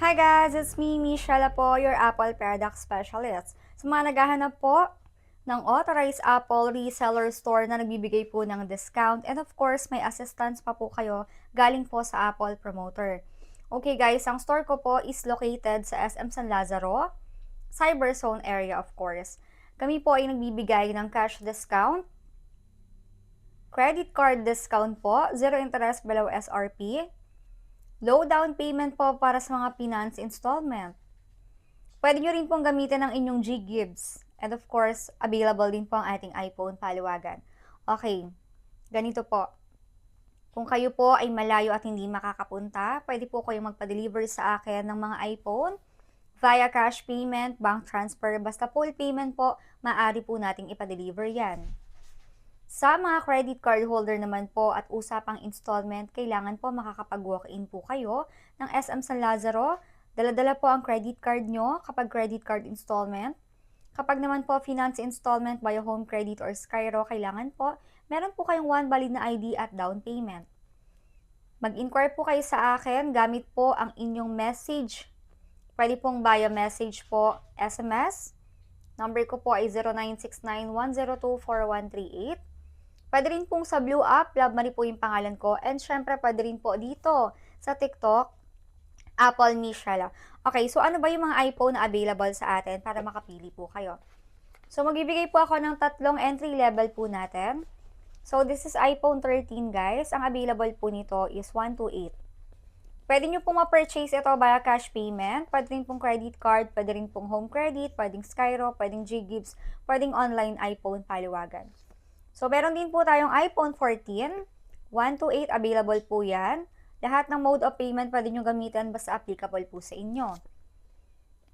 Hi guys, it's me, Michelle po, your Apple Product Specialist. Sa mga naghahanap po ng authorized Apple reseller store na nagbibigay po ng discount and of course may assistance pa po kayo galing po sa Apple Promoter. Okay guys, ang store ko po is located sa SM San Lazaro, Cyberzone area of course. Kami po ay nagbibigay ng cash discount, credit card discount po, 0 interest below SRP, low down payment po para sa mga finance installment. Pwede nyo rin pong gamitin ang inyong G-Gibbs. And of course, available din po ang ating iPhone paliwagan. Okay, ganito po. Kung kayo po ay malayo at hindi makakapunta, pwede po kayong magpa-deliver sa akin ng mga iPhone via cash payment, bank transfer, basta full payment po, maaari po nating ipa-deliver yan. Sa mga credit card holder naman po at usapang installment, kailangan po makakapag-walk-in po kayo ng SM San Lazaro. Dala-dala po ang credit card nyo kapag credit card installment. Kapag naman po finance installment via home credit or Skyro, kailangan po meron po kayong one valid na ID at down payment. Mag-inquire po kayo sa akin gamit po ang inyong message. Pwede pong via message po, SMS. Number ko po ay 0969-102-4138. Pwede rin pong sa Blue App, Love Marie po yung pangalan ko. And syempre, pwede rin po dito sa TikTok, Apple Michelle. Okay, so ano ba yung mga iPhone na available sa atin para makapili po kayo? So, magbibigay po ako ng tatlong entry level po natin. So, this is iPhone 13 guys. Ang available po nito is 128. Pwede nyo pong ma-purchase ito via cash payment. Pwede rin pong credit card, pwede rin pong home credit, pwedeng Skyro, pwedeng G-Gibbs, pwedeng online iPhone paliwagan. So, meron din po tayong iPhone 14, 128 available po yan. Lahat ng mode of payment pwede nyo gamitin basta applicable po sa inyo.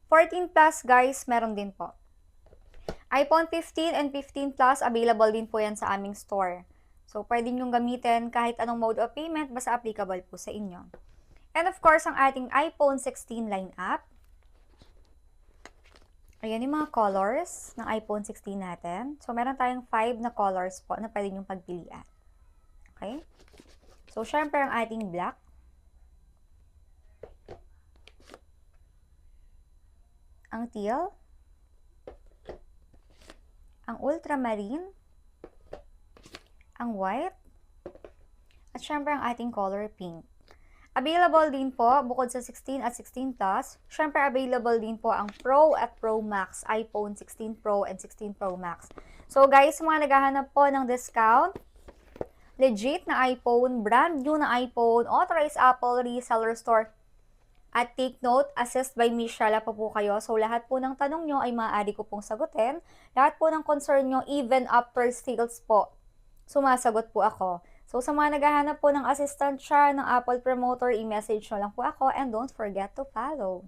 14 Plus guys, meron din po. iPhone 15 and 15 Plus available din po yan sa aming store. So, pwede nyo gamitin kahit anong mode of payment basta applicable po sa inyo. And of course, ang ating iPhone 16 lineup. Ayan yung mga colors ng iPhone 16 natin. So, meron tayong 5 na colors po na pwede nyong pagpilian. Okay? So, syempre ang ating black. Ang teal. Ang ultramarine. Ang white. At syempre ang ating color pink. Available din po, bukod sa 16 at 16 Plus, syempre available din po ang Pro at Pro Max, iPhone 16 Pro and 16 Pro Max. So guys, mga naghahanap po ng discount, legit na iPhone, brand new na iPhone, authorized Apple reseller store, at take note, assist by Michelle po kayo. So lahat po ng tanong nyo ay maaari ko pong sagutin. Lahat po ng concern nyo, even after sales po, sumasagot po ako. So, sa mga naghahanap po ng assistant siya ng Apple Promoter, i-message nyo lang po ako and don't forget to follow.